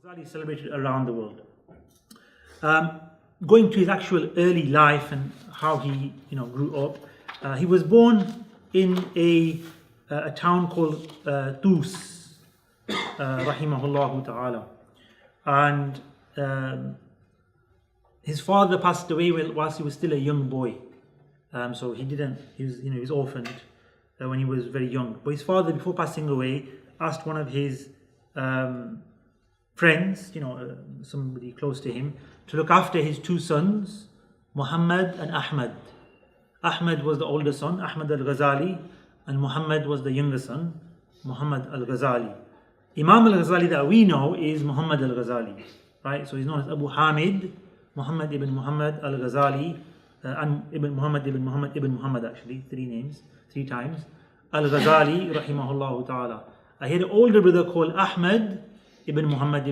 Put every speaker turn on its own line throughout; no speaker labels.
Ghazali is celebrated around the world. Going to his actual early life and how he grew up, he was born in a town called Tus, rahimahullah ta'ala, and his father passed away whilst he was still a young boy. So he was orphaned when he was very young. But his father, before passing away, asked one of his friends, somebody close to him, to look after his two sons, Muhammad and Ahmed. Ahmed was the older son, Ahmed al-Ghazali, and Muhammad was the younger son, Muhammad al-Ghazali. Imam al-Ghazali that we know is Muhammad al-Ghazali, right? So he's known as Abu Hamid, Muhammad ibn Muhammad al-Ghazali, and ibn Muhammad actually, three times, al-Ghazali, rahimahullah ta'ala. He had an older brother called Ahmed ibn Muhammad.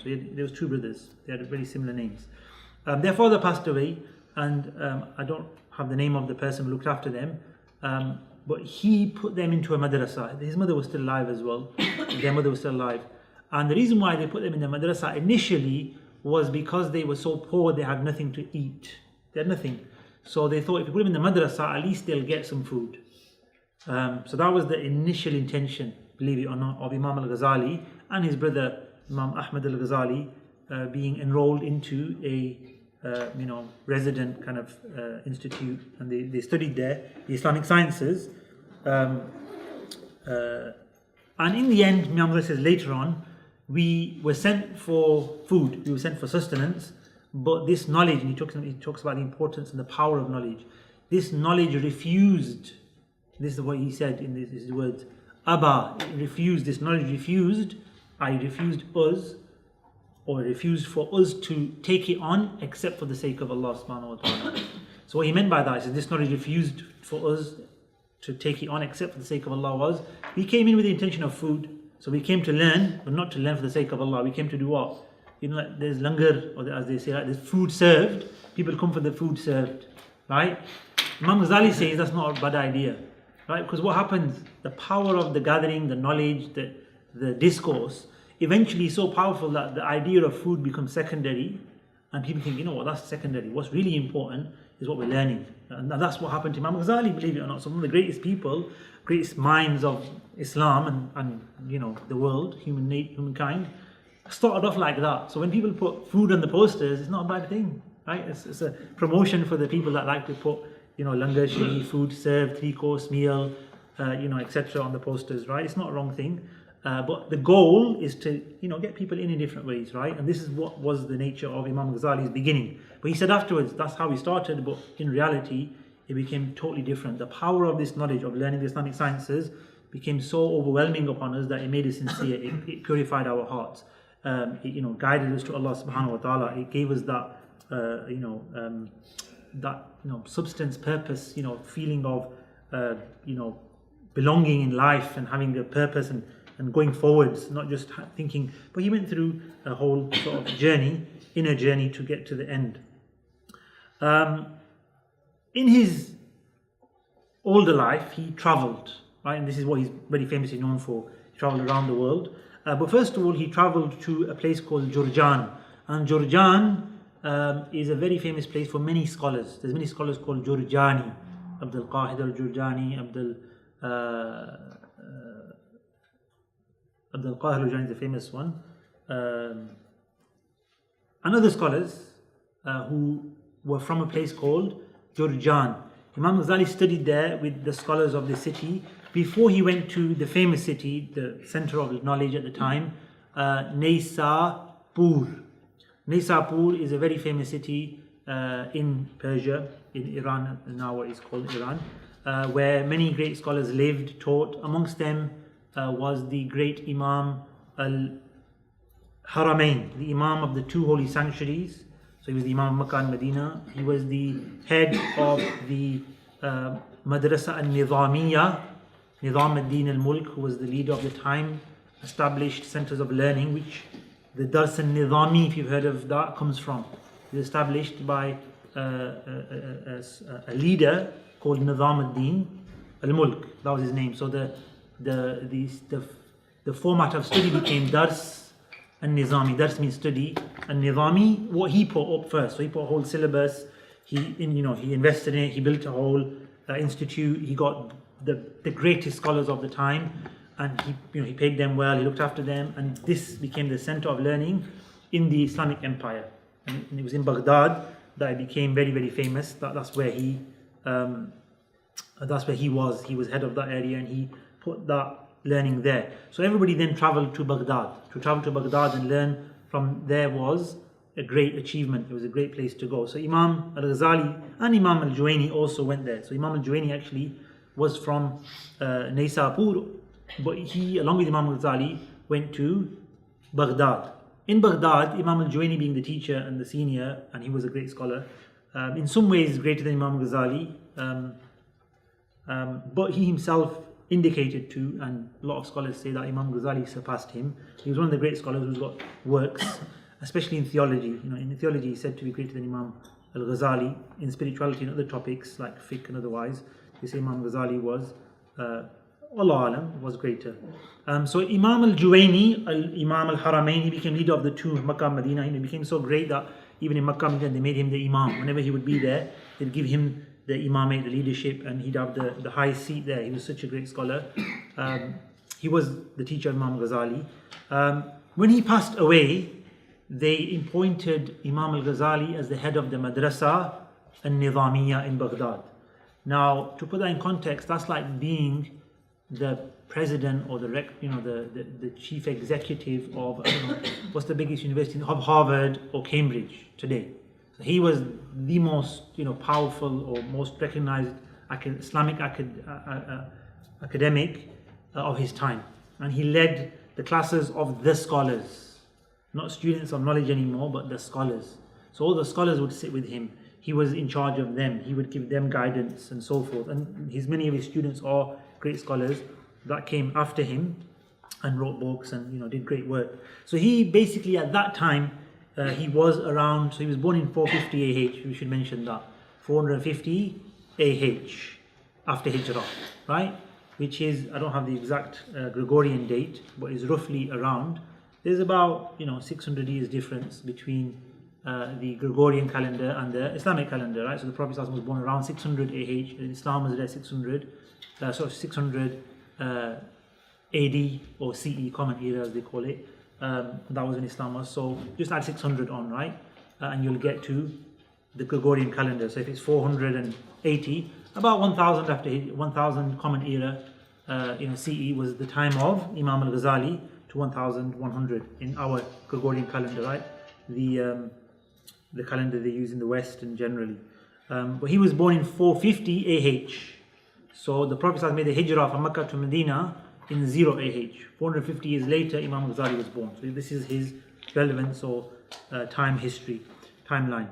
So there was two brothers. They had very similar names. Their father passed away, and I don't have the name of the person who looked after them, but he put them into a madrasa. His mother was still alive as well. Their mother was still alive. And the reason why they put them in the madrasa initially was because they were so poor they had nothing to eat. They had nothing. So they thought if you put them in the madrasa, at least they'll get some food. So that was the initial intention, believe it or not, of Imam al-Ghazali and his brother Imam Ahmed al-Ghazali being enrolled into a resident kind of institute, and they studied there the Islamic sciences. And in the end, Imam Ghazali says later on, we were sent for food, we were sent for sustenance, but this knowledge, and he talks about the importance and the power of knowledge, this knowledge refused. This is what he said in his words. Abba refused, this knowledge refused, I refused us, or refused for us to take it on except for the sake of Allah subhanahu wa ta'ala. So what he meant by that is this knowledge refused for us to take it on except for the sake of Allah was, we came in with the intention of food. So we came to learn, but not to learn for the sake of Allah. We came to do what? Like there's langar, or as they say, like there's food served. People come for the food served, right? Imam Ghazali says that's not a bad idea, right? Because what happens, the power of the gathering, the knowledge, the discourse, eventually is so powerful that the idea of food becomes secondary, and people think, that's secondary. What's really important is what we're learning, and that's what happened to Imam Ghazali, believe it or not. So one of the greatest people, greatest minds of Islam and the world, humankind, started off like that. So when people put food on the posters, it's not a bad thing, right? It's a promotion for the people that like to put langar, shiri, food served, 3-course meal, etc. on the posters, right? It's not a wrong thing. But the goal is to get people in different ways, right? And this is what was the nature of Imam Ghazali's beginning. But he said afterwards, that's how he started, but in reality, it became totally different. The power of this knowledge of learning the Islamic sciences became so overwhelming upon us that it made us sincere. It purified our hearts. It guided us to Allah subhanahu wa ta'ala. It gave us that substance, purpose, feeling of belonging in life and having a purpose and going forwards, not just thinking. But he went through a whole sort of inner journey to get to the end. In his older life, he travelled, right? And this is what he's very famously known for. He travelled around the world. But first of all, he travelled to a place called Jurjan. And Jurjan is a very famous place for many scholars. There's many scholars called Jurjani. Abdul Qahid al-Jurjani, Abdul Qahir al-Jurjani is a famous one. And other scholars who were from a place called Jurjan. Imam Ghazali studied there with the scholars of the city before he went to the famous city, the center of knowledge at the time, Naysapur. Naysapur is a very famous city in Persia, in Iran, now what is called Iran, where many great scholars lived, taught. Amongst them was the great Imam al-Haramain, the Imam of the two holy sanctuaries. So he was the Imam of Makkah and Medina. He was the head of the Madrasa al-Nizamiyya, Nizam al-Din al-Mulk, who was the leader of the time, established centers of learning, which the Dars al-Nizami, if you've heard of that, comes from. It was established by a leader called Nizam al-Din al-Mulk. That was his name. So the format of study became Dars and Nizami. Dars means study. And Nizami, what he put up first. So he put a whole syllabus. He invested in it. He built a whole institute. He got the greatest scholars of the time, and he paid them well. He looked after them, and this became the center of learning in the Islamic Empire. And it was in Baghdad that it became very, very famous. That's where he was. He was head of that area, and he put that learning there. So everybody then traveled to Baghdad. To travel to Baghdad and learn from there was a great achievement. It was a great place to go. So Imam al-Ghazali and Imam al-Juwayni also went there. So Imam al-Juwayni actually was from Naysapur, but he, along with Imam al-Ghazali, went to Baghdad. In Baghdad, Imam al-Juwayni being the teacher and the senior, and he was a great scholar, in some ways greater than Imam al-Ghazali, but he himself indicated to, and a lot of scholars say that Imam al-Ghazali surpassed him. He was one of the great scholars who's got works, especially in theology. In theology, he's said to be greater than Imam al-Ghazali. In spirituality and other topics like fiqh and otherwise, they say Imam al-Ghazali was, Allah Alam, was greater. So Imam al-Juwayni, Imam al-Haramain, he became leader of the two, Makkah and Medina. He became so great that even in Makkah and Medina, they made him the Imam. Whenever he would be there, they'd give him the imamate, the leadership, and he'd have the highest seat there. He was such a great scholar. He was the teacher of Imam al-Ghazali. When he passed away, they appointed Imam al-Ghazali as the head of the Madrasa al-Nizamiya in Baghdad. Now, to put that in context, that's like being the president or the chief executive of what's the biggest university of Harvard or Cambridge today. So he was the most powerful or most recognized Islamic academic of his time, and he led the classes of the scholars, not students of knowledge anymore, but the scholars. So all the scholars would sit with him. He was in charge of them. He would give them guidance and so forth. And many of his students are great scholars that came after him and wrote books and did great work. So he basically at that time he was around. So he was born in 450 AH. We should mention that 450 AH after Hijrah, right? Which is, I don't have the exact Gregorian date, but is roughly around. There's about 600 years difference between the Gregorian calendar and the Islamic calendar, right? So the Prophet was born around 600 AH, and Islam was there 600 AD or CE, Common Era as they call it. That was when Islam was. So just add 600 on, right? And you'll get to the Gregorian calendar. So if it's 480, about 1000 after 1000 Common Era, CE was the time of Imam al-Ghazali to 1100 in our Gregorian calendar, right? The calendar they use in the West and generally. But he was born in 450 AH. So the Prophet made the Hijrah from Makkah to Medina in 0 AH. 450 years later, Imam al-Ghazali was born. So this is his relevance or timeline.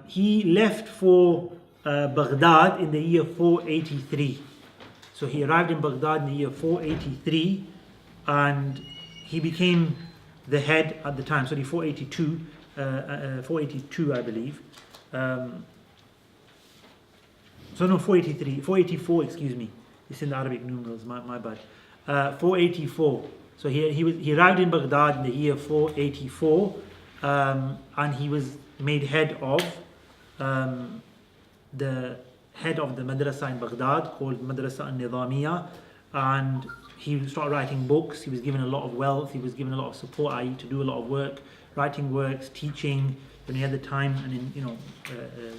He left for Baghdad in the year 483. So he arrived in Baghdad in the year 483, and he became the head at the time. Sorry, 482, I believe. 484, excuse me. It's in the Arabic numerals, my bad. 484. So he arrived in Baghdad in the year 484, and he was made head of the madrasa in Baghdad called Madrasa al-Nizamiya, and he started writing books. He was given a lot of wealth. He was given a lot of support, i.e. to do a lot of work, writing works, teaching when he had the time and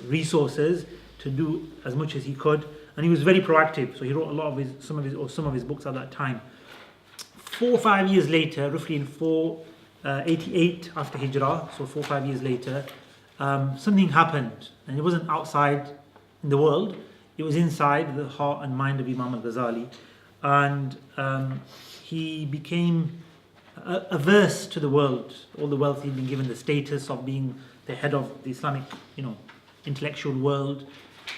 resources to do as much as he could. And he was very proactive. So he wrote some of his books at that time. 4 or 5 years later, roughly in 488 after Hijrah, so 4 or 5 years later, something happened, and it wasn't outside in the world, it was inside the heart and mind of Imam al-Ghazali, and he became averse to the world, all the wealth he'd been given, the status of being the head of the Islamic, intellectual world.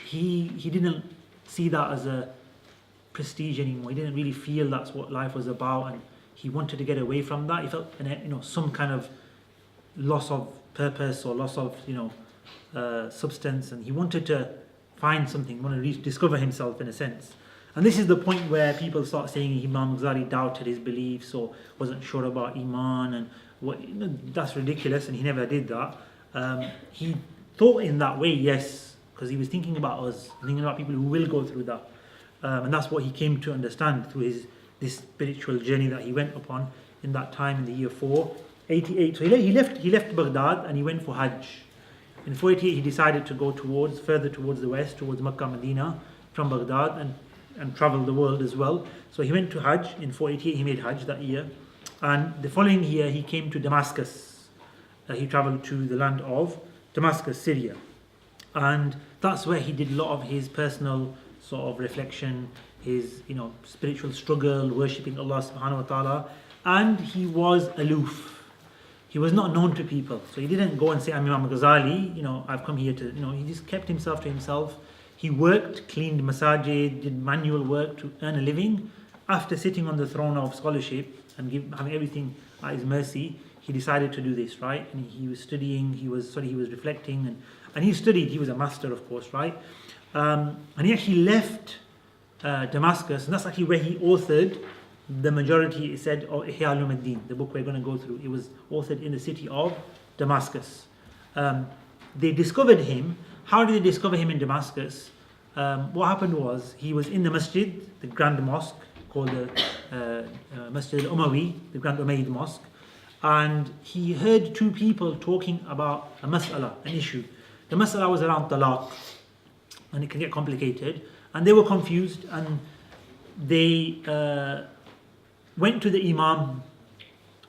He didn't see that as a prestige anymore. He didn't really feel that's what life was about, and he wanted to get away from that. He felt, some kind of loss of purpose or loss of, substance, and he wanted to find something, wanted to discover himself in a sense. And this is the point where people start saying Imam Ghazali doubted his beliefs or wasn't sure about Iman, and that's ridiculous, and he never did that. He thought in that way, yes, because he was thinking about us, thinking about people who will go through that. And that's what he came to understand through this spiritual journey that he went upon in that time in the year 488. So he left Baghdad and he went for Hajj. In 488 he decided to go further towards the west, towards Makkah, Medina from Baghdad, and travel the world as well. So he went to Hajj. In 488 he made Hajj that year. And the following year he came to Damascus. He traveled to the land of Damascus, Syria. And that's where he did a lot of his personal sort of reflection, his spiritual struggle, worshipping Allah subhanahu wa ta'ala. And he was aloof. He was not known to people. So he didn't go and say, I'm Imam al-Ghazali, I've come here to, he just kept himself to himself. He worked, cleaned masajid, did manual work to earn a living. After sitting on the throne of scholarship and having everything at his mercy, he decided to do this, right? And he was studying, he was reflecting, and he studied. He was a master, of course, right? And he actually left Damascus, and that's actually where he authored the majority, it said, of Ihya Uloom, the book we're going to go through. It was authored in the city of Damascus. They discovered him. How did they discover him in Damascus? What happened was, he was in the masjid, the grand mosque, called the Masjid al-Umawi, the Grand Umayyad Mosque, and he heard two people talking about a mas'ala, an issue. The mas'ala was around talaq, and it can get complicated, and they were confused, and they went to the Imam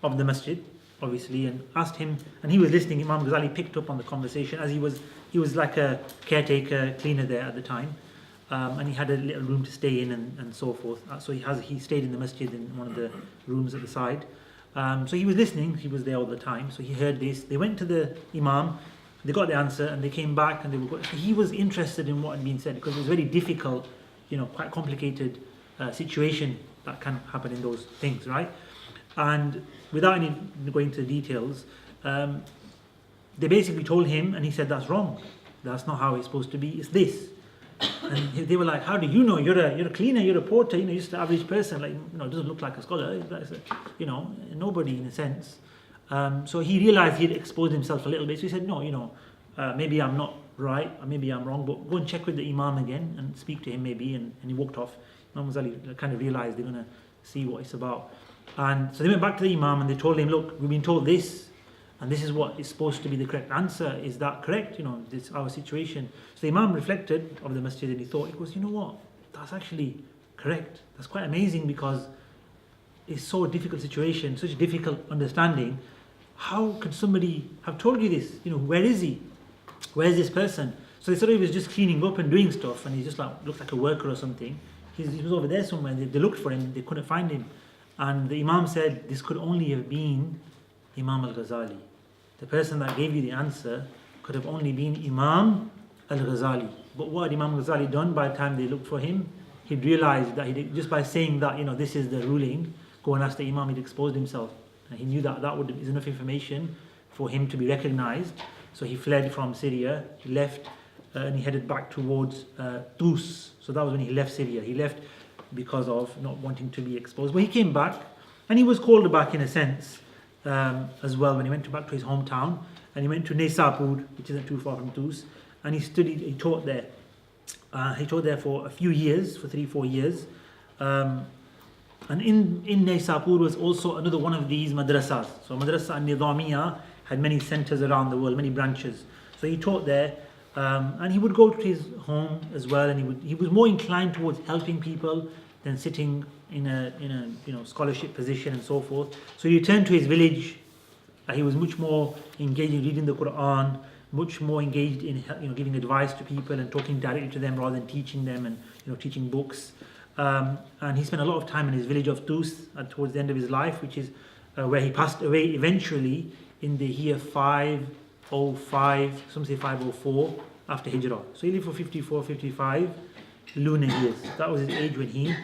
of the masjid, obviously, and asked him, and he was listening. Imam Ghazali picked up on the conversation, as he was like a caretaker, cleaner there at the time. And he had a little room to stay in and so forth. So he stayed in the masjid in one of the rooms at the side. So he was listening, he was there all the time. So he heard this. They went to the Imam, they got the answer, and they came back, and he was interested in what had been said, because it was very difficult, quite complicated situation that can happen in those things, right? And without going into the details, they basically told him, and he said, that's wrong. That's not how it's supposed to be. It's this. And they were like, how do you know? You're a cleaner, you're a porter, you're just an average person, doesn't look like a scholar, nobody in a sense. So he realized he'd exposed himself a little bit, so he said, no, maybe I'm not right, or maybe I'm wrong, but go and check with the Imam again and speak to him maybe, and he walked off. Imam Ghazali kind of realized they're going to see what it's about. And so they went back to the Imam and they told him, look, we've been told this, and this is what is supposed to be the correct answer. Is that correct? This our situation. So the Imam reflected of the masjid and he thought, he goes, you know what? That's actually correct. That's quite amazing, because it's so difficult situation, such a difficult understanding. How could somebody have told you this? Where is he? Where is this person? So they thought he was just cleaning up and doing stuff, and he just looked like a worker or something. He was over there somewhere. They looked for him, they couldn't find him. And the Imam said, this could only have been Imam al-Ghazali. The person that gave you the answer could have only been Imam al-Ghazali. But what had Imam al-Ghazali done by the time they looked for him? He'd realized that just by saying that, this is the ruling, go and ask the Imam, he'd exposed himself. And he knew that is enough information for him to be recognized. So he fled from Syria, he left, and he headed back towards Tus. So that was when he left Syria. He left because of not wanting to be exposed. But he came back, and he was called back in a sense as well, when he went back to his hometown, and he went to Naysapur, which isn't too far from Tus, and he taught there. He taught there for a few years, for 3-4 years. And in Naysapur was also another one of these madrasas. So Madrasa al-Nizamiya had many centers around the world, many branches. So he taught there, and he would go to his home as well, and he was more inclined towards helping people than sitting in a scholarship position and so forth. So he returned to his village. He was much more engaged in reading the Quran, much more engaged in giving advice to people and talking directly to them rather than teaching them and teaching books. And he spent a lot of time in his village of Tus towards the end of his life, which is where he passed away eventually in the year 505, some say 504 after Hijrah. So he lived for 54, 55 lunar years. That was his age when he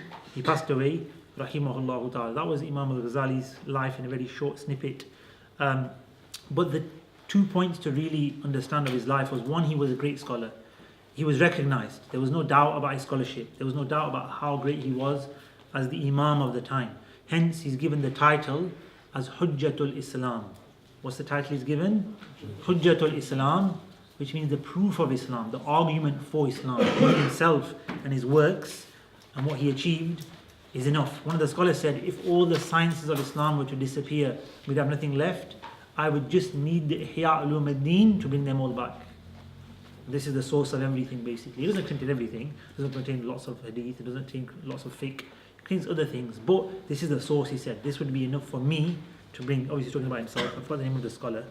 passed away, rahimahullah ta'ala. That was Imam al-Ghazali's life in a very short snippet. But the 2 points to really understand of his life was, one, he was a great scholar. He was recognized. There was no doubt about his scholarship. There was no doubt about how great he was as the Imam of the time. Hence, he's given the title as Hujjatul Islam. What's the title he's given? Hujjatul Islam, which means the proof of Islam, the argument for Islam. He himself and his works and what he achieved is enough. One of the scholars said, if all the sciences of Islam were to disappear, we'd have nothing left. I would just need the Ihya Uloom to bring them all back. This is the source of everything basically. It doesn't contain everything, it doesn't contain lots of hadith, it doesn't contain lots of fiqh, it contains other things. But this is the source, he said. This would be enough for me to bring, obviously talking about himself, I forgot the name of the scholar,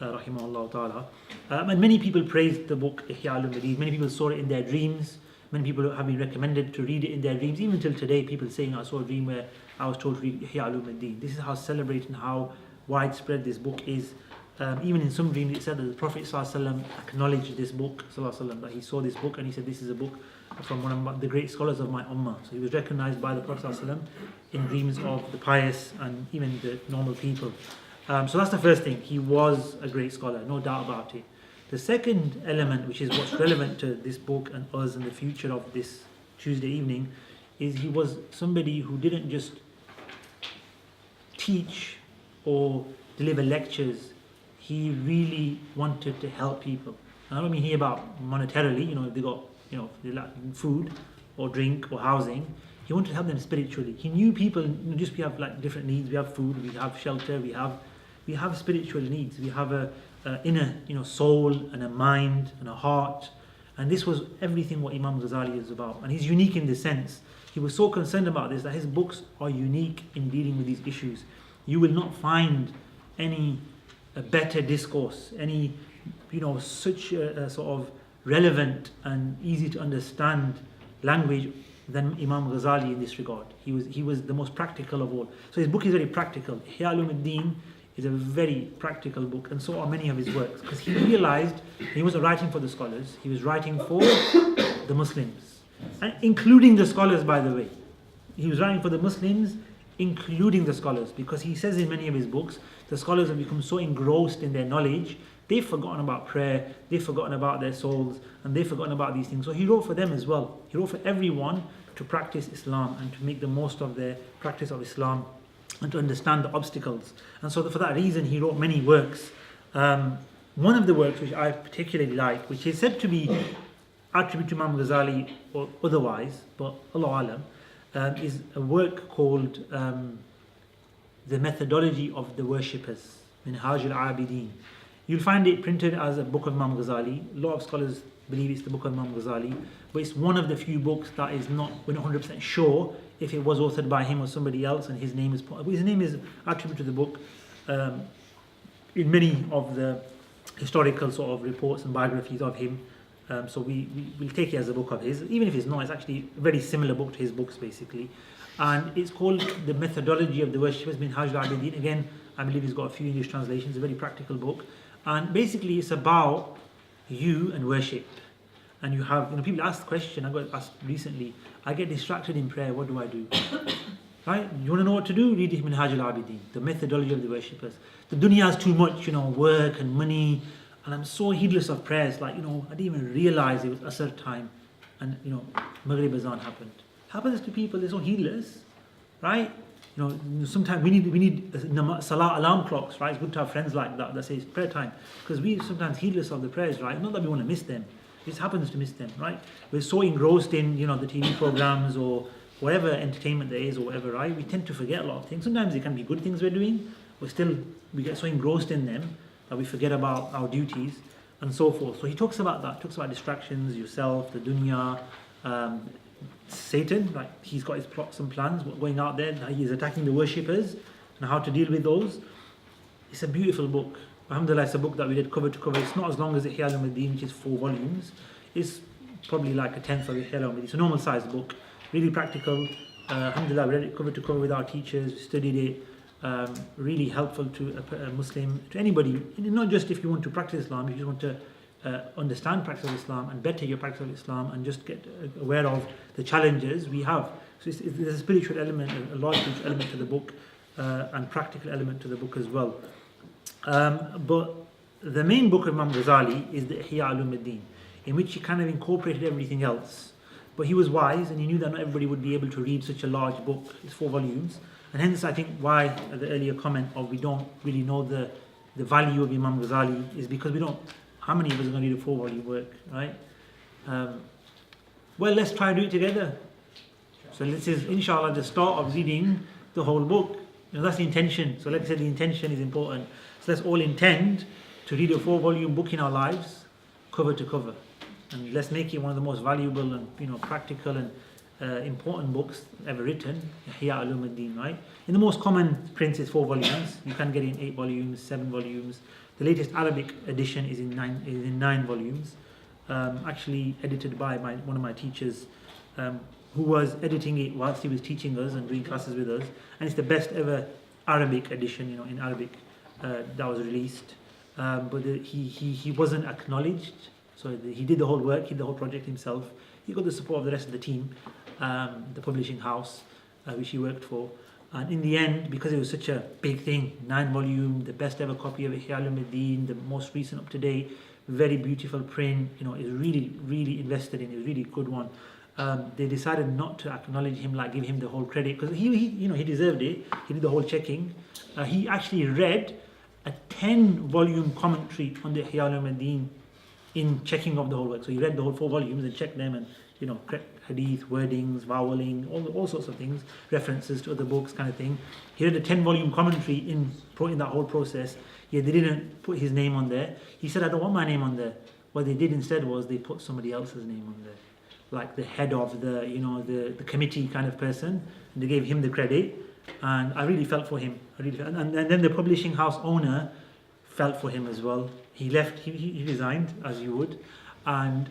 rahimahullah ta'ala. And many people praised the book Ihya Uloom. Many people saw it in their dreams. Many people have been recommended to read it in their dreams. Even till today, people saying, I saw a dream where I was told to read Ihya Uloom. This is how celebrated and how widespread this book is. Even in some dreams, it said that the Prophet ﷺ acknowledged this book, that he saw this book and he said, this is a book from one of the great scholars of my ummah. So he was recognized by the Prophet ﷺ in dreams of the pious and even the normal people. So that's the first thing. He was a great scholar, no doubt about it. The second element, which is what's relevant to this book and us in the future of this Tuesday evening, is he was somebody who didn't just teach or deliver lectures. He really wanted to help people. And I don't mean here about monetarily, if they got, they lack food or drink or housing. He wanted to help them spiritually. He knew people, we have like different needs. We have food, we have shelter, we have spiritual needs. We have a inner, soul and a mind and a heart. And this was everything what Imam al-Ghazali is about. And he's unique in this sense. He was so concerned about this that his books are unique in dealing with these issues. You will not find any better discourse, any, such a sort of relevant and easy to understand language than Imam al-Ghazali in this regard. He was the most practical of all. So his book is very practical. Ihya Uloom is a very practical book, and so are many of his works, because he realized he wasn't writing for the scholars, he was writing for the Muslims, and including the scholars, by the way. He was writing for the Muslims, including the scholars, because he says in many of his books, the scholars have become so engrossed in their knowledge, they've forgotten about prayer, they've forgotten about their souls, and they've forgotten about these things. So he wrote for them as well. He wrote for everyone to practice Islam and to make the most of their practice of Islam and to understand the obstacles. And so for that reason, he wrote many works. One of the works which I particularly like, which is said to be attributed to Imam Ghazali or otherwise, but Allah Alam, is a work called The Methodology of the Worshippers, Minhaj al-Abidin. You'll find it printed as a book of Imam Ghazali. A lot of scholars believe it's the book of Imam Ghazali, but it's one of the few books that is not, we're not 100% sure if it was authored by him or somebody else, and his name is attributed to the book in many of the historical sort of reports and biographies of him. So we'll take it as a book of his. Even if it's not, it's actually a very similar book to his books basically. And it's called The Methodology of the Worshippers, Minhaj al-Abidin. Again, I believe he's got a few English translations, a very practical book. And basically it's about you and worship. And you have, people ask the question, I got asked recently, I get distracted in prayer, what do I do? Right? You want to know what to do? Read Minhaj al-Abidin, The Methodology of the Worshippers. The dunya is too much, work and money, and I'm so heedless of prayers, I didn't even realize it was Asr time, and Maghrib Azan happened. It happens to people, they're so heedless, right? Sometimes we need salah alarm clocks, right? It's good to have friends like that say it's prayer time, because we're sometimes heedless of the prayers, right? Not that we want to miss them, it just happens to miss them, right? We're so engrossed in the TV programs or whatever entertainment there is or whatever, right? We tend to forget a lot of things. Sometimes it can be good things we're doing, but still we get so engrossed in them that we forget about our duties and so forth. So he talks about that, talks about distractions, yourself, the dunya, Satan, like he's got his plots and plans, going out there, he is attacking the worshippers and how to deal with those. It's a beautiful book. Alhamdulillah, it's a book that we did cover to cover. It's not as long as Ihya Uloom, which is 4 volumes. It's probably like a tenth of Ihya Uloom. It's a normal sized book, really practical. Alhamdulillah, we read it cover to cover with our teachers, studied it. Really helpful to a Muslim, to anybody, not just if you want to practice Islam, if you just want to understand practice of Islam and better your practice of Islam and just get aware of the challenges we have. So there's a spiritual element, a large spiritual element to the book and practical element to the book as well. But the main book of Imam Ghazali is the Ihya Uloom, in which he kind of incorporated everything else. But he was wise and he knew that not everybody would be able to read such a large book. It's 4 volumes. And hence I think why the earlier comment of we don't really know the value of Imam Ghazali is because we don't, how many of us are going to read a 4-volume work, right? Well, let's try to do it together. So this is inshallah the start of reading the whole book. That's the intention. So like I said, the intention is important. So let's all intend to read a 4-volume book in our lives, cover to cover. And let's make it one of the most valuable and practical and important books ever written, Ihya Uloom, right? In the most common prints is 4 volumes. You can get it in 8 volumes, 7 volumes. The latest Arabic edition is in 9 volumes. Actually edited by one of my teachers, who was editing it whilst he was teaching us and doing classes with us. And it's the best ever Arabic edition, in Arabic that was released. But he wasn't acknowledged. So he did the whole work, he did the whole project himself. He got the support of the rest of the team, the publishing house, which he worked for. And in the end, because it was such a big thing, 9 volume, the best ever copy of Ihya Uloom, the most recent up to date, very beautiful print, is really, really invested in, a really good one. They decided not to acknowledge him, like give him the whole credit, because he deserved it. He did the whole checking. He actually read a 10-volume commentary on the Ihya Uloom in checking of the whole work. So he read the whole 4 volumes and checked them, and correct hadith, wordings, voweling, all sorts of things, references to other books, kind of thing. He read a 10-volume commentary in that whole process. Yeah, they didn't put his name on there. He said, I don't want my name on there. What they did instead was they put somebody else's name on there, like the head of the committee kind of person. And they gave him the credit, and I really felt for him. And then the publishing house owner felt for him as well. He left. He resigned, as you would, and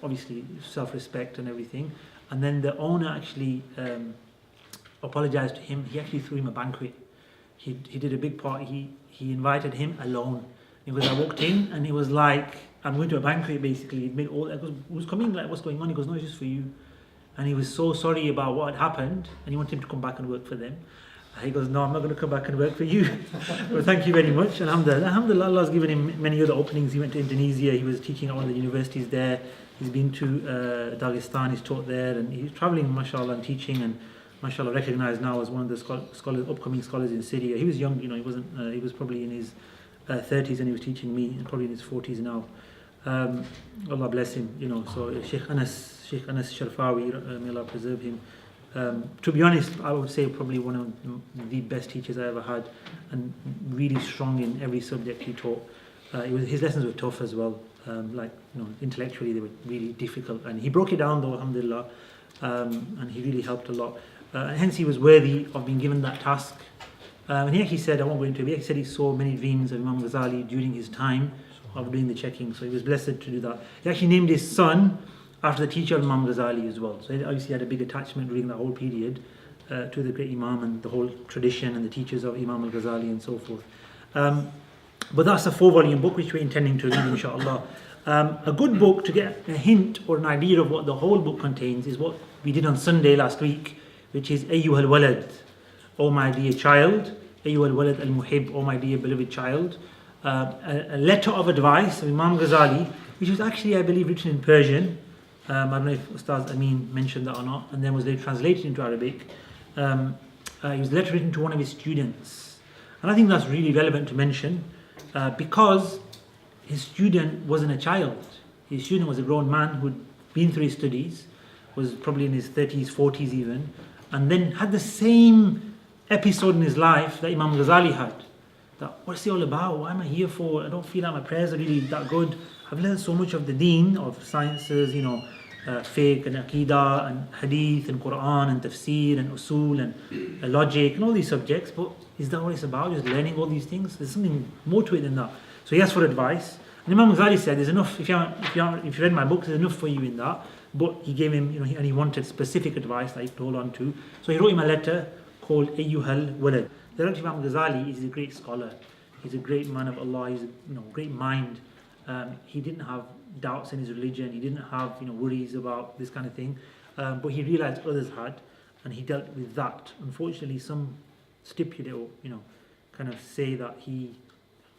obviously self-respect and everything. And then the owner actually apologized to him. He actually threw him a banquet. He did a big party. He invited him alone. Because I walked in and he was like, I'm going to a banquet basically. He made all. I goes, who's coming? Like, what's going on? He goes, no, it's just for you. And he was so sorry about what had happened, and he wanted him to come back and work for them. He goes, no, I'm not going to come back and work for you. Well, thank you very much. Alhamdulillah, Allah's given him many other openings. He went to Indonesia. He was teaching at one of the universities there. He's been to Dagestan. He's taught there, and he's traveling, mashallah, and teaching, and mashallah, recognized now as one of the scholars, upcoming scholars in Syria. He was young, he wasn't. He was probably in his 30s, and he was teaching me, and probably in his 40s now. Allah bless him. So Shaykh Anas Sharfawi, may Allah preserve him. To be honest, I would say probably one of the best teachers I ever had, and really strong in every subject he taught. His lessons were tough as well. Intellectually they were really difficult, and he broke it down though, alhamdulillah, and he really helped a lot. And hence he was worthy of being given that task. And he actually said, I won't go into it, he actually said he saw many dreams of Imam Ghazali during his time of doing the checking, so he was blessed to do that. He actually named his son after the teacher of Imam Ghazali as well. So he obviously had a big attachment during that whole period to the great Imam and the whole tradition and the teachers of Imam al-Ghazali and so forth. But that's a 4-volume book which we're intending to read, inshallah. A good book to get a hint or an idea of what the whole book contains is what we did on Sunday last week, which is Ayyuha al-Walad, O my dear child, Ayyuha al-Walad al-Muhib, O my dear beloved child. A letter of advice of Imam Ghazali, which was actually, I believe, written in Persian. I don't know if Ustaz Amin mentioned that or not, and then was later translated into Arabic. It was a letter written to one of his students. And I think that's really relevant to mention because his student wasn't a child. His student was a grown man who'd been through his studies, was probably in his 30s, 40s even, and then had the same episode in his life that Imam Ghazali had. That, what's it all about? What am I here for? I don't feel like my prayers are really that good. I've learned so much of the deen, of sciences, fiqh and aqidah and hadith and Quran and tafsir and usul and logic and all these subjects, but is that what it's about? Just learning all these things? There's something more to it than that. So he asked for advice. And Imam Ghazali said, there's enough, if you read my book, there's enough for you in that. But he gave him, and he wanted specific advice that he could hold on to. So he wrote him a letter called Ayyuhal Walad. The Imam Ghazali is a great scholar. He's a great man of Allah. He's a great mind. He didn't have doubts in his religion. He didn't have worries about this kind of thing. But he realized others had, and he dealt with that. Unfortunately, some stipulate or kind of say that he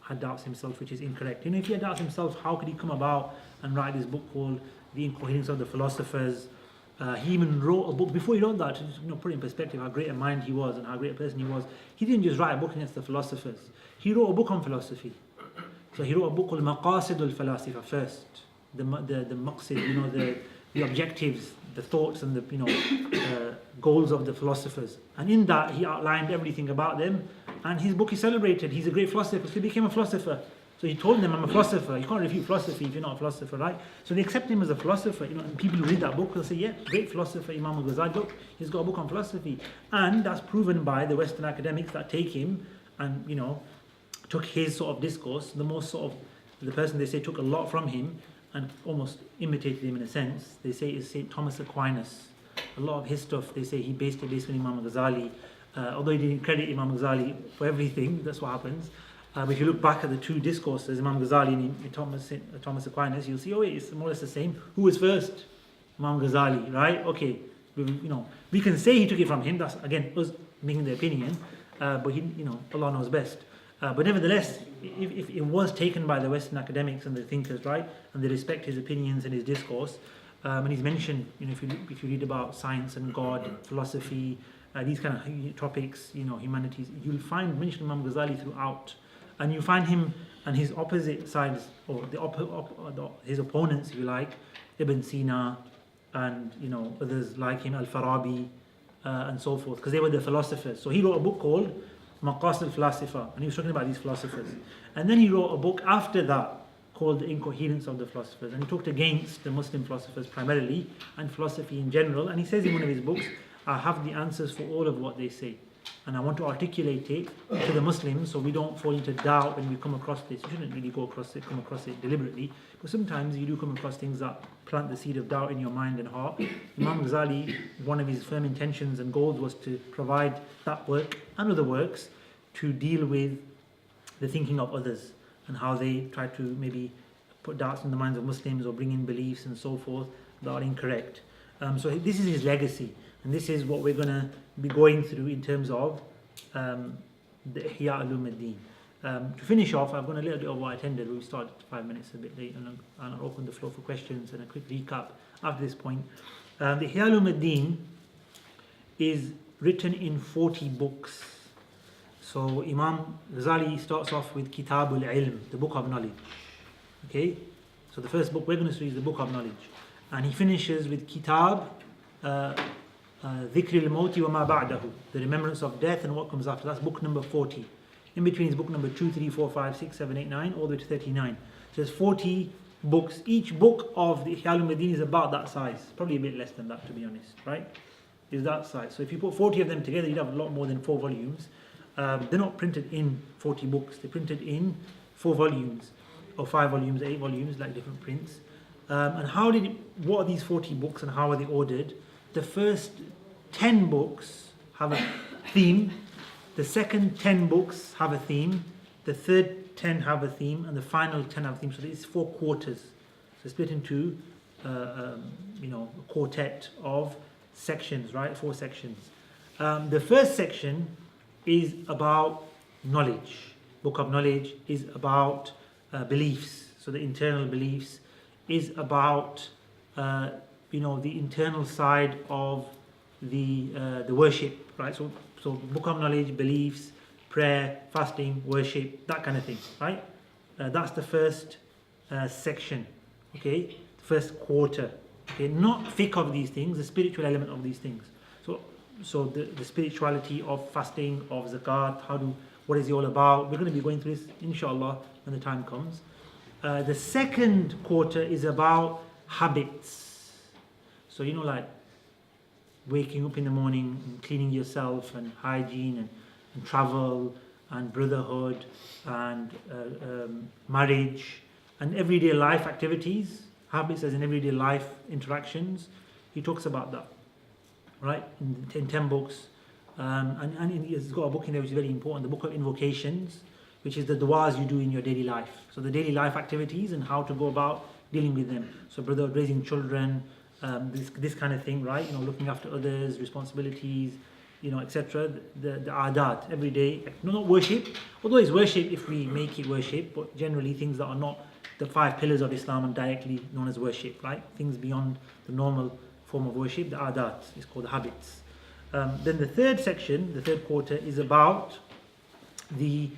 had doubts himself, which is incorrect. If he had doubts himself, how could he come about and write this book called The Incoherence of the Philosophers, He even wrote a book. Before he wrote that, to put in perspective how great a mind he was and how great a person he was, he didn't just write a book against the philosophers. He wrote a book on philosophy. So he wrote a book called Maqasid al-Falasifa first. The maqsid, the objectives, the thoughts and the goals of the philosophers. And in that he outlined everything about them. And his book is celebrated. He's a great philosopher. So he became a philosopher. So he told them, I'm a philosopher. You can't refute philosophy if you're not a philosopher, right? So they accept him as a philosopher. And people who read that book will say, yeah, great philosopher, Imam al-Ghazali. Look, he's got a book on philosophy. And that's proven by the Western academics that take him and, took his sort of discourse, the person they say took a lot from him and almost imitated him in a sense. They say is St. Thomas Aquinas. A lot of his stuff, they say he based it based on Imam al-Ghazali. Although he didn't credit Imam al-Ghazali for everything, that's what happens. But if you look back at the two discourses, Imam Ghazali and Thomas Aquinas, you'll see, oh wait, it's more or less the same. Who was first? Imam Ghazali, right? Okay, we can say he took it from him. That's again us making the opinion, but Allah knows best. But nevertheless, if it was taken by the Western academics and the thinkers, right, and they respect his opinions and his discourse, and he's mentioned, if you read about science and God, philosophy, these kind of topics, humanities, you'll find mention Imam Ghazali throughout. And you find him and his opposite sides, or his opponents, if you like, Ibn Sina and others like him, Al-Farabi and so forth, because they were the philosophers. So he wrote a book called Maqasid al-Falasifa, and he was talking about these philosophers. And then he wrote a book after that called The Incoherence of the Philosophers, and he talked against the Muslim philosophers primarily and philosophy in general. And he says in one of his books, I have the answers for all of what they say. And I want to articulate it to the Muslims so we don't fall into doubt when we come across this. You shouldn't really come across it deliberately, but sometimes you do come across things that plant the seed of doubt in your mind and heart. Imam Ghazali, one of his firm intentions and goals was to provide that work and other works to deal with the thinking of others and how they try to maybe put doubts in the minds of Muslims or bring in beliefs and so forth that are incorrect. So this is his legacy, and this is what we're going to be going through in terms of the Ihya Uloom. To finish off, I've gone a little bit over what I intended. We started 5 minutes a bit late, and I'll open the floor for questions and a quick recap after this point. The Ihya Uloom is written in 40 books. So Imam Ghazali starts off with Kitab al-Ilm, the book of knowledge. Okay, so the first book we're going to see is the book of knowledge, and he finishes with Kitab Dhikr al-Mawti wa ma ba'dahu, the remembrance of death and what comes after. That's book number 40. In between is book number 2, 3, 4, 5, 6, 7, 8, 9, all the way to 39. So there's 40 books. Each book of the Ihya Uloom is about that size, probably a bit less than that, to be honest, right? Is that size. So if you put 40 of them together, you'd have a lot more than 4 volumes. They're not printed in 40 books, they're printed in 4 volumes, or 5 volumes, 8 volumes, like different prints. And what are these 40 books and how are they ordered? The first 10 books have a theme, the second 10 books have a theme, the third 10 have a theme, and the final 10 have a theme. So it's 4 quarters. So split into a quartet of sections, right? 4 sections. The first section is about knowledge. Book of knowledge is about beliefs. So the internal beliefs is about the internal side of the worship, right? So book of knowledge, beliefs, prayer, fasting, worship, that kind of thing, right? That's the first section, okay? The first quarter, okay? Not fiqh of these things, the spiritual element of these things. So the spirituality of fasting, of zakat, what is it all about? We're going to be going through this, inshallah, when the time comes. The second quarter is about habits. So like waking up in the morning and cleaning yourself, and hygiene and travel and brotherhood and marriage and everyday life activities, habits as in everyday life interactions. He talks about that, right, in 10 books. And he's got a book in there which is very important, the book of invocations, which is the du'as you do in your daily life. So the daily life activities and how to go about dealing with them. So brotherhood, raising children, this kind of thing, right? Looking after others, responsibilities, etc. The adat, every day. Not worship, although it's worship if we make it worship, but generally things that are not the 5 pillars of Islam and directly known as worship, right? Things beyond the normal form of worship, the adat, is called the habits. Then the third section, the third quarter, is about the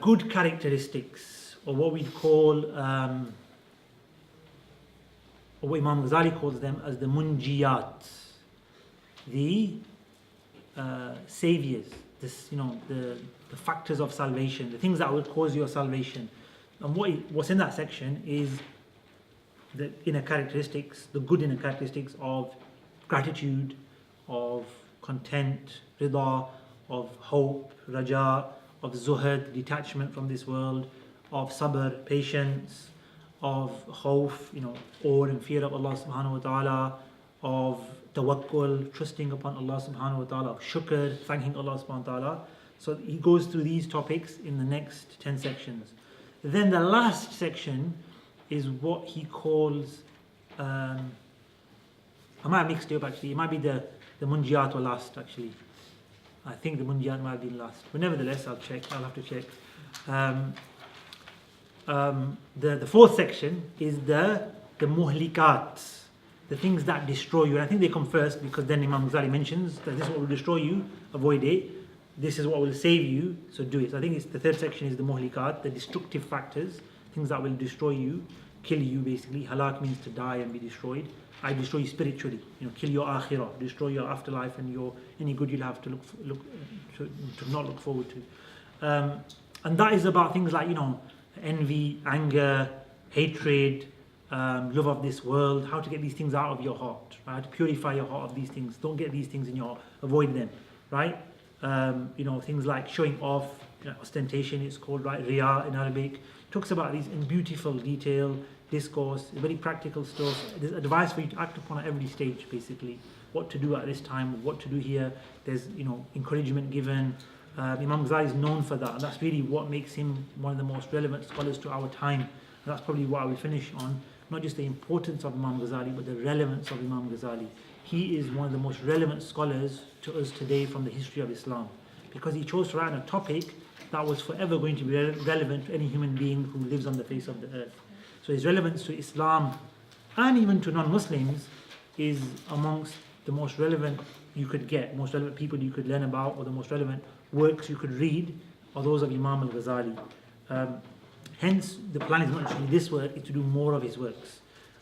good characteristics, or what we call, or what Imam al-Ghazali calls them as the munjiyat, the saviors, this, the factors of salvation, the things that will cause your salvation. And what's in that section is the inner characteristics, the good inner characteristics of gratitude, of content, rida, of hope, raja, of zuhud, detachment from this world, of sabr, patience, of khawf, awe and fear of Allah subhanahu wa ta'ala, of tawakkul, trusting upon Allah subhanahu wa ta'ala, of shukr, thanking Allah subhanahu wa ta'ala. So he goes through these topics in the next 10 sections. Then the last section is what he calls, I might have mixed it up actually, it might be the munjiyat or last actually. I think the munjiyat might have been last. But nevertheless, I'll have to check. The fourth section is the muhlikat, the things that destroy you. And I think they come first because then Imam Ghazali mentions that this is what will destroy you, avoid it. This is what will save you, so do it. So I think the third section is the muhlikat, the destructive factors, things that will destroy you, kill you basically. Halak means to die and be destroyed. I destroy you spiritually, kill your akhirah, destroy your afterlife and any good you'll have to not look forward to. And that is about things like envy, anger, hatred, love of this world, how to get these things out of your heart, right? How to purify your heart of these things. Don't get these things in your heart, avoid them, right? Things like showing off, ostentation it's called, right? Riya in Arabic. Talks about these in beautiful detail, discourse, very practical stuff. There's advice for you to act upon at every stage, basically. What to do at this time, what to do here. There's, encouragement given. Imam Ghazali is known for that, and that's really what makes him one of the most relevant scholars to our time. And that's probably what I will finish on. Not just the importance of Imam Ghazali, but the relevance of Imam Ghazali. He is one of the most relevant scholars to us today from the history of Islam, because he chose to write on a topic that was forever going to be relevant to any human being who lives on the face of the earth. So his relevance to Islam and even to non-Muslims is amongst the most relevant you could get, most relevant people you could learn about, or the most relevant works you could read are those of Imam al-Ghazali. Hence, the plan is not to do this work, it's to do more of his works.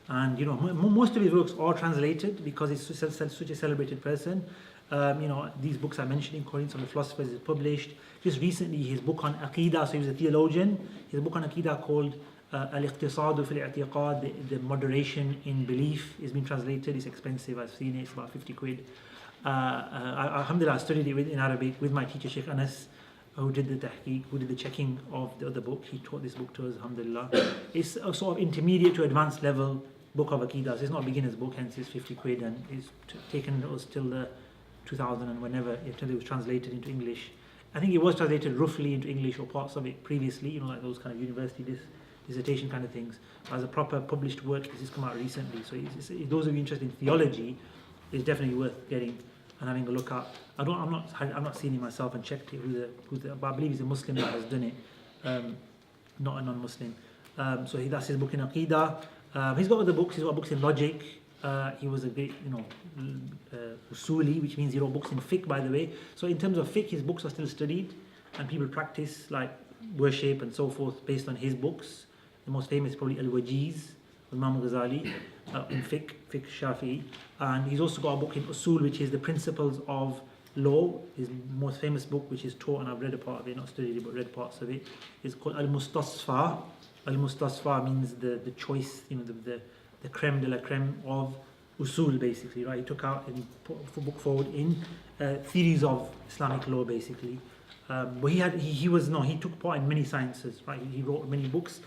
And most of his works are translated because he's such a celebrated person. These books I mentioned in Corinth, some of the philosophers is published. Just recently, his book on Aqidah, so he was a theologian. His book on Aqidah called Al-Iqtisadu fil I'tiqad, the moderation in belief, has been translated. It's expensive, I've seen it, it's about 50 quid. Alhamdulillah, I studied it in Arabic with my teacher Shaykh Anas, who did the tahqiq, who did the checking of the other book. He taught this book to us, alhamdulillah. It's a sort of intermediate to advanced level book of Aqidah. So it's not a beginner's book, hence it's 50 quid, and it's taken us till the 2000 and whenever, until it was translated into English. I think it was translated roughly into English or parts of it previously, like those kind of university dissertation kind of things. As a proper published work, this has come out recently. So those of you interested in theology, it's definitely worth getting and having a look at. I've not seen it myself and checked it but I believe he's a Muslim that has done it, not a non-Muslim. So that's his book in Aqidah. He's got other books. He's got books in logic. He was a great, usuli, which means he wrote books in fiqh, by the way. So in terms of fiqh, his books are still studied, and people practice like worship and so forth based on his books. The most famous is probably Al-Wajiz, Imam al-Ghazali, in fiqh Shafi'i. And he's also got a book in usul, which is the principles of law. His most famous book, which is taught, and I've read a part of it, not studied it, but read parts of it, is called Al-Mustasfa. Al-Mustasfa means the choice, the creme de la creme of usul, basically, right? He took out and put a book forward in theories of Islamic law, basically. But he took part in many sciences, right? He wrote many books.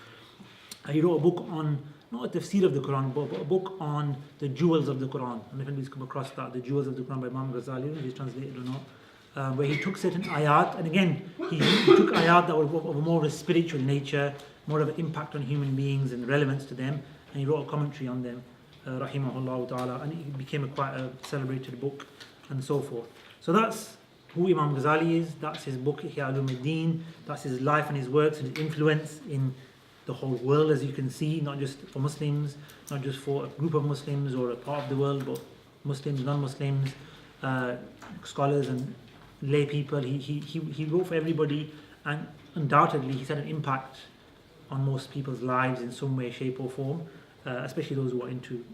He wrote a book on, not a tafsir of the Quran, but a book on the jewels of the Quran. And if anybody's come across that, the jewels of the Quran by Imam al-Ghazali, whether it's translated or not, where he took certain ayat, and again, he took ayat that were of a more of a spiritual nature, more of an impact on human beings and relevance to them, and he wrote a commentary on them, rahimahullah ta'ala, and it became quite a celebrated book, and so forth. So that's who Imam Ghazali is, that's his book Ihya Uloom, that's his life and his works and his influence in the whole world, as you can see, not just for Muslims, not just for a group of Muslims or a part of the world, but Muslims, non-Muslims, scholars and lay people. He wrote for everybody, and undoubtedly he's had an impact on most people's lives in some way, shape or form, especially those who are into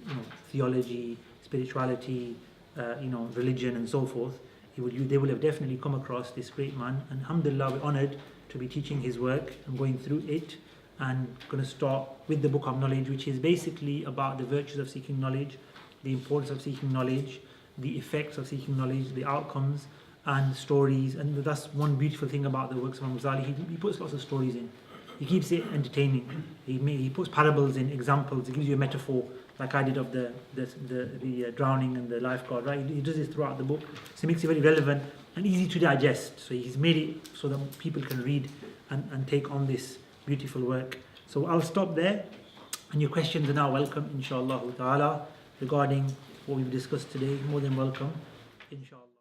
theology, spirituality, religion and so forth. They will have definitely come across this great man, and alhamdulillah, we're honoured to be teaching his work and going through it, and going to start with the book of knowledge, which is basically about the virtues of seeking knowledge, the importance of seeking knowledge, the effects of seeking knowledge, the outcomes and stories. And that's one beautiful thing about the works of Imam al-Ghazali. He puts lots of stories in. He keeps it entertaining. He puts parables in, examples. He gives you a metaphor, like I did of the drowning and the lifeguard, right? He does this throughout the book, so he makes it very relevant and easy to digest. So he's made it so that people can read and take on this beautiful work. So I'll stop there, and your questions are now welcome, inshallah ta'ala, regarding what we've discussed today. More than welcome, inshallah.